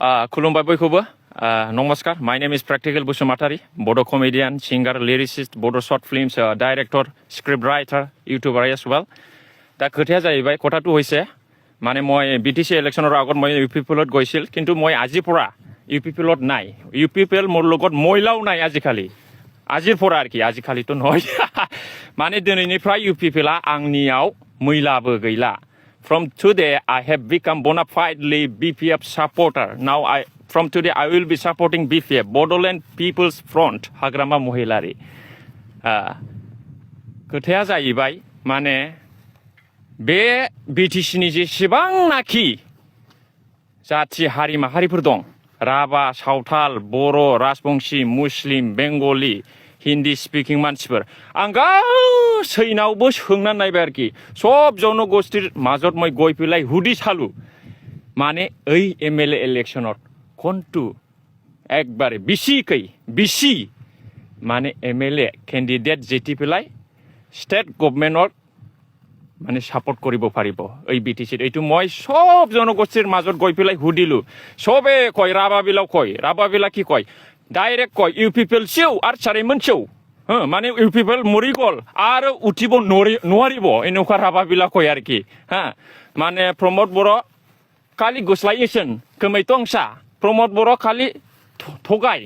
Khulumbai boykhoubo. Namaskar. My name is Practical Basumatary, Bodo comedian, singer, lyricist, Bodo short films, director, scriptwriter, YouTuber as well. Da खोथाया जाहैबाय खोथाটো হৈছে মানে মই BTC ইলেকশনৰ আগত মই ইউপিপিএলত গৈছিল কিন্তু মই আজি পৰা ইউপিপিএলত নাই ইউপিপিএল মোৰ লগত মহিলাও নাই আজিকালি আজিৰ পৰা আর কি আজিকালিতো নহয় মানে দিনैनिफ्राय ইউপিপিএলआ आंनियाव মহিলাबो गैला From today I have become bona fidely BPF supporter now from today I will be supporting BPF Bodoland People's Front Hagrama महिलारि खोथाया जाहैबाय माने बे बिटिसिनि जेसेबांनाखि जाथि हारि माहारिफोर दं राभा सावथाल बर' राजबंशी मुस्लिम बेंगली हिन्दी स्पिकिं मानसिफोर आं गासैनावबो सोंनानै नायबाय आरोखि सब जनगोष्ठीर মাজত মই গৈ পেলাই হুদি চালু মানে এই MLA ইলেকশনত কোনটো একবারে বেশি মানে MLA ক্যান্ডিডেট যেটি পেলাই স্টেট গভৰ্নমেন্টৰ মানে সাপোৰ্ট কৰিব পাৰিব এই বিটিসিৰ এইটো মই সব জনগোষ্ঠীৰ মাজত গৈ পেলাই হুদিলো সবে কয় ৰাবাবিলা কি কয় ডাইৰেক্ট কয় ইউপিপিএল সেও আৰ চাৰিমন সেও মানে ইউপিপিএল মৰি গল আৰ উঠিব নোৱাৰিব এনেকুৱা ৰাবাবিলা কয় আর কি মানে প্রমোদ বড় কালি গুছলাইছেন কমাইতংসা প্রমোদ বড় খালি ঠগাই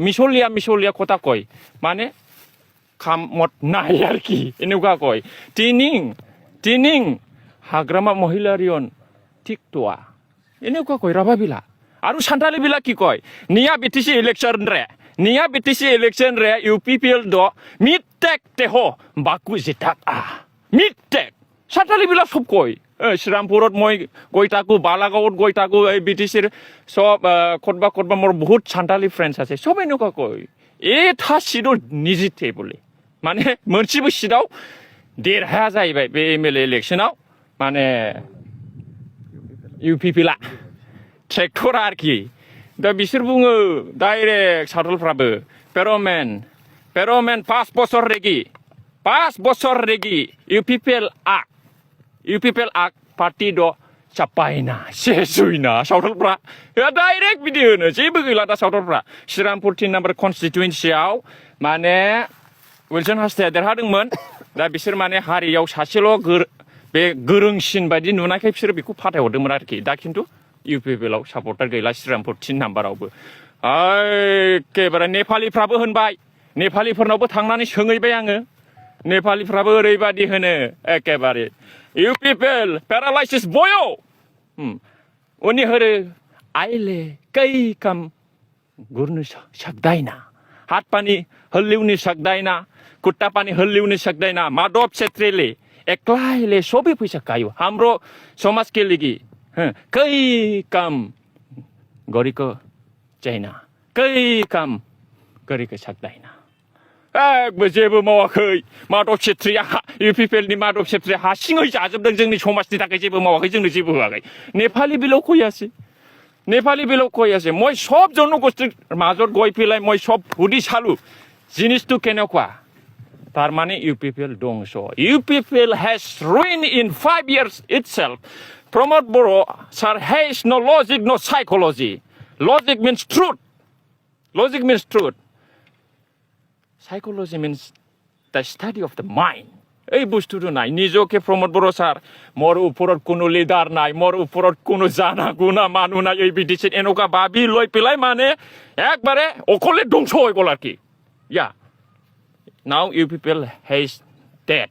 মিছলিয়া কথা কয় মানে খামত নাই আর কি এনেকুৱা কয় টিনিং হাগ্ৰামা মহিলাৰিয়ন ঠিকটোয়া এনেকুৱা কয় ৰাবাবিলা আৰু সান্তালি বিলা কি কয় নিয়া বিটিসি ইলেকশন রে ইউপিপিএল দ মিটেক তেহ বাকু জিতাক মিটেক সান্তালি বিলা সব কয় শ্রীরামপুরত মই গৈ থাকো বালাগাঁৱত গৈ থাকো এই বিটিসিৰ সব কতবা মোৰ বহুত সান্তালি ফ্ৰেন্ডস আছে সব এনেকুৱা কয় এটা সিটো নিজিতে বলে মানে मोनसेबो সিটাও देरहाया जाहैबाय बे MLA इलेक्शनाव माने इउपिपिएलआ ट्रेक्टर आरोखि दा बिसोर बुङो direct सावथालफ्राबो पेर'मेन 5 बছर Regi इउपिपिएलआ party the चापायना सेसुइना सावथालफ्रा direct बिदि होनो जेबो गैला दा सावथालफ्रा श्रीरामपुर 3 नाम्बार कन्स्टिटुएन्सियाव माने विल्सन हासथाया देरहादोंमोन दा बिसोर माने हारियाव सासेल' बे गोरोंसिन बायदि नुनायखाय बिसोर बेखौ फाथायहरदोंमोन आरोखि दा खिन्थु इउपिपिएलआव सापर्टार गैला श्रीरामपुर 3 नाम्बारावबो एखेबारे नेपालिफ्राबो होनबाय नेपालिफोरनावबो थांनानै सोंहैबाय आङो नेपालिफ्राबो ओरैबादि होनो एखेबारे इउपिपिएल पेरालाइसिस बयो उनी हरे आइले कै काम गुर्नु सक्दैन हात पानी हल्लिउनु सक्दैन खुट्टा पानी हल्लिउनु सक्दैन माधव क्षेत्रीले एक्लैले सबै पैसा खायो हाम्रो समाजके लागि कै काम गरेको छैन कै काम गरेको सक्दैन जेबो मावाखै माधव क्षेत्रीया इउपिपिएलनि माधव क्षेत्रीया हारसिङै जाजोबदों जोंनि समाजनि थाखाय जेबो मावाखै जोंनो जेबो होआखै नेपाली बेलाव कयासै মই সব জনগোষ্ঠীৰ মাজত গৈ পেলাই মই সব হুদি চালু জিনিসটো কেনেকুৱা তার মানে ইউপিপিএল ধ্বংস UPPL has ruined in 5 years itself Pramod Boro sir has no logic no psychology logic means truth psychology means the study of the mind এই বস্তুটো নাই নিজকে প্রমোদ বড় স্যার মোর উপৰত কোনো লিডাৰ নাই মোৰ উপৰত কোনো জানা গুণা মানুহ নাই এই বিটিসি এনেকুৱা ভাবি লৈ পেলাই মানে একবারে অকলে ধ্বংস হৈ গ'ল আর কি now UPPL has dead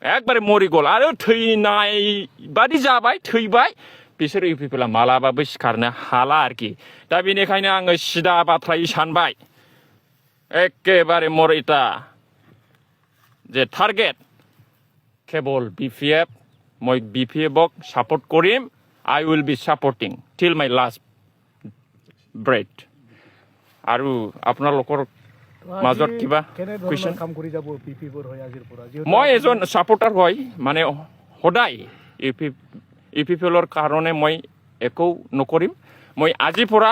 একবারে মরি গ'ল আৰু থৈনাय बादि जाबाय थैबाय बिसोर UPPLआ मालाबाबो सिखारनो हाला আর কি दा बेनिखायनो आङो सिदा बाथ्रायै सानबाय एखेबारे मोर इटा जे टार्गेट केवल BPF মই BPFক সাপোর্ট কৰিম I will be supporting till my last breath আৰু আপোনালোকৰ মাজত কিবা কুৱেশ্যন কাম কৰি যাব BPFৰ হৈ আজিৰ পৰা মই এজন সাপোৰ্টাৰ হয় মানে সদায় ইউপিপিএলৰ কাৰণে মই একো নকৰিম মই আজি পৰা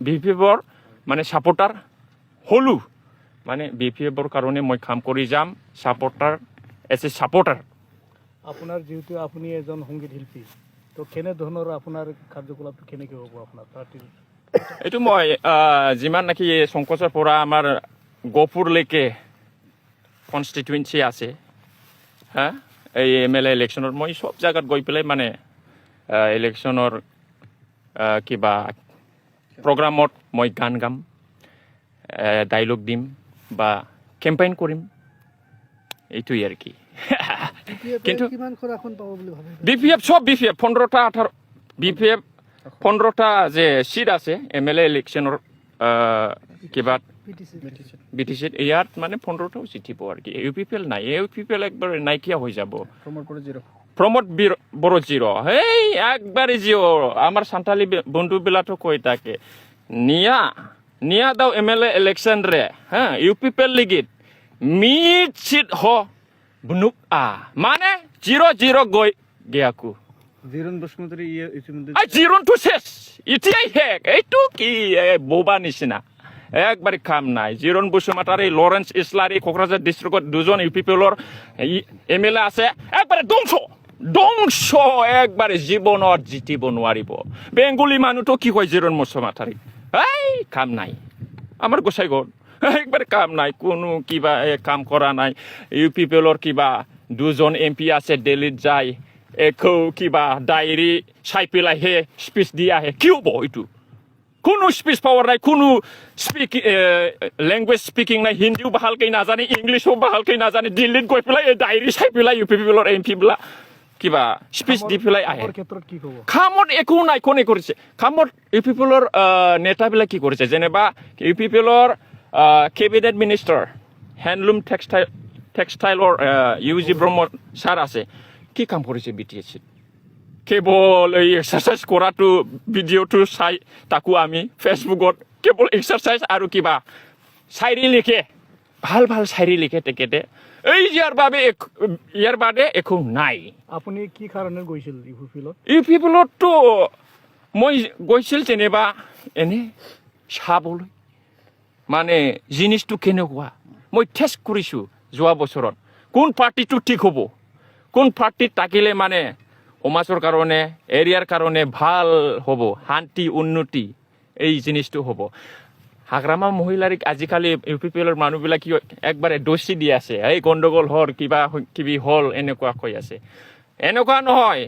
BPFৰ মানে সাপোৰ্টাৰ হলো মানে BPFৰ কাৰণে মই কাম কৰি যাম সাপোৰ্টাৰ এজ এ সাপোৰ্টাৰ আপোনাৰ যেহেতু আপুনি এজন সংগীত শিল্পী তো কেনেধৰণৰ আপোনাৰ কাৰ্যকলাপ কেনেকৈ হ'ব আপোনাৰ পাৰ্টিৰ এইটো মই যিমান নাকি সংকোচৰ পৰা আমাৰ গহপুৰলৈকে কনষ্টিটুৱেঞ্চি আছে হা এই MLA ইলেকশ্যনত মই সব জায়গাত গৈ পেলাই মানে ইলেকশ্যনৰ কিবা প্ৰগ্ৰামত মই গান গাম ডাইলগ দিম বা কেম্পেইন কৰিম এইটোই আর কি কিন্তু বিপিএফ সব বিপিএফ 15টা 18 বিপিএফ 15টা যে সিট আছে MLA ইলেকশ্যনৰ কিবা বিটিসি ইয়াত মানে 15টাও জিতিব আর কি ইউপিপিএল নাই ইউপিপিএল একবার নাইকিয়া হয়ে যাব প্রমোদ বড় জিরো এই একবারে জিও আমার সান্তালি বন্ধুবিলাটো কই থাকে নিয়া দাও MLA ইলেকশন রে হ্যাঁ ইউপিপিএল লিগিত মিট সিট হ বুনুক মানে 0-0 গই গিয়াকু জিরন বসুমতারি ইতিমধ্যে জিরন তো শেষ ইতিয়াই হেক এইটো কি বোবা নিচিনা একবারে কাম নাই জিরন বসুমাতারি লরেন্স ইসলারি কোকরাঝার ডিস্ট্রিক্টত দুজন ইউপিপিএলৰ MLA আছে একবাৰে ধ্বংস একবাৰে জীবনত জিতিব নোৱাৰিব বেঙ্গলি মানুহটো কি কয় জিৰন বসুমাতাৰি এই কাম নাই আমাৰ গোসাইগড় একবাৰে কাম নাই কোনো কিবা কাম কৰা নাই ইউপিপিএলৰ কিবা দুজন MP আছে দিল্লীত যায় একো কিবা ডায়েৰী চাই পেলাইহে স্পিচ দি আহে কি হ'ব এইটো কোনো স্পিচ পাৱাৰ নাই কোনো লেংগুৱেজ স্পিকিং নাই হিন্দীও ভালকৈ নাজানে ইংলিছো ভালকৈ নাজানে দিল্লীত গৈ পেলাই ডায়েৰী চাই পেলাই ইউপিপিএলৰ MP বিলাক কিবা স্পিচ দি পেলাই আহে কামত একো নাই কোনে কৰিছে কামত ইউপিপিএলৰ নেতাবিলাক কি কৰিছে যেনিবা ইউপিপিএলৰ কেবিনেট মিনিষ্টাৰ হেণ্ডলুম টেক্সটাইলৰ UG ব্ৰহ্ম ছাৰ আছে কি কাম কৰিছে BTSত কেৱল এই এক্সাৰচাইজ কৰাটো ভিডিঅ'টো চাই তাকো আমি ফেচবুকত কেৱল এক্সাৰচাইজ আৰু কিবা শায়ৰী লিখে ভাল শায়ৰী লিখে তেখেতে এই ইয়াৰ বাদে একো নাই আপুনি কি কাৰণে গৈছিল ইউপিপিএলতো মই গৈছিল যেনিবা এনে চাবলৈ মানে জিনিসটো কেনেকুৱা মই টেষ্ট কৰিছোঁ যোৱা বছৰত কোন পাৰ্টিটো ঠিক হ'ব কোন পাৰ্টিত থাকিলে মানে সমাজৰ কাৰণে এৰিয়াৰ কাৰণে ভাল হ'ব শান্তি উন্নতি এই জিনিসটো হ'ব হাগ্ৰামা মহিলাৰিক আজিকালি ইউপিপিএলৰ মানুহবিলাক কি একবাৰে দোষী দি আছে এই গণ্ডগোল হল কিবা কিবি হল এনেকুৱা কৈ আছে এনেকুৱা নহয়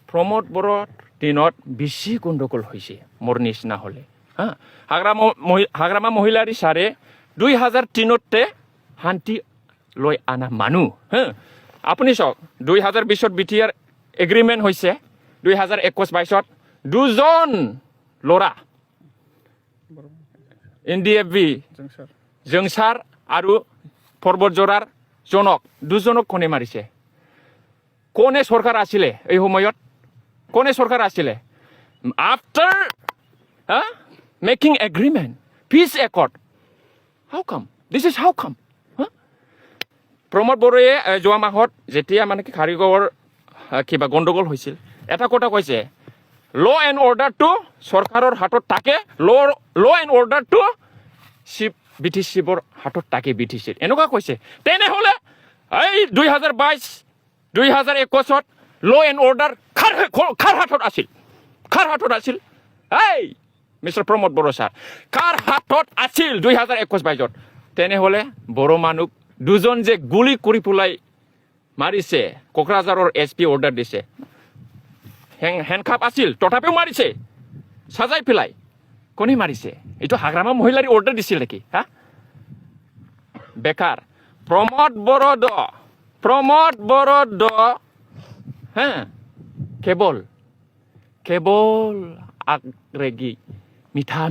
প্ৰমোদ বড়োৰ দিনত বেছি গণ্ডগোল হৈছে মোৰ নিচিনা হ'লে হা হাগ্ৰামা মহিলাৰী ছাৰে 2003তে শান্তি লৈ আনা মানুহ হা আপুনি চাওক 2020ত BTR এগ্ৰিমেণ্ট হৈছে 2021-22ত দুজন ল'ৰা NDFB জংচাৰ আৰু পৰ্বতজোৰাৰ দুজনক কোনে মাৰিছে কোনে চৰকাৰ আছিলে এই সময়ত কোনে চৰকাৰ আছিলে after making agreement peace accord how come this is how come Pramod বড়োৱে যোৱা মাহত যেতিয়া মানে কি কাৰিগৰ কিবা গণ্ডগোল হৈছিল এটা কথা কৈছে ল এণ্ড অৰ্ডাৰটো চৰকাৰৰ হাতত থাকে ল এণ্ড অৰ্ডাৰটো BTCৰ হাতত থাকে BTCৰ এনেকুৱা কৈছে তেনেহ'লে এই 2022-2021ত ল এণ্ড অৰ্ডাৰ কাৰ হাতত আছিল এই মিষ্টাৰ প্ৰমোদ বড়ো ছাৰ কাৰ হাতত আছিল 2021-22ত তেনেহ'লে বড়ো মানুহ দুজন যে গুলি কৰি পেলাই মাৰিছে কোকৰাঝাৰৰ SP অৰ্ডাৰ দিছে হেণ্ডকাপ আছিল তথাপিও মাৰিছে সাজাই পেলাই কোনে মাৰিছে এইটো হাগ্ৰামা মহিলাৰী অৰ্ডাৰ দিছিল নেকি হা বেকাৰ প্ৰমোদ বড়ো হা কেৱল আগ্ৰেগী মিঠা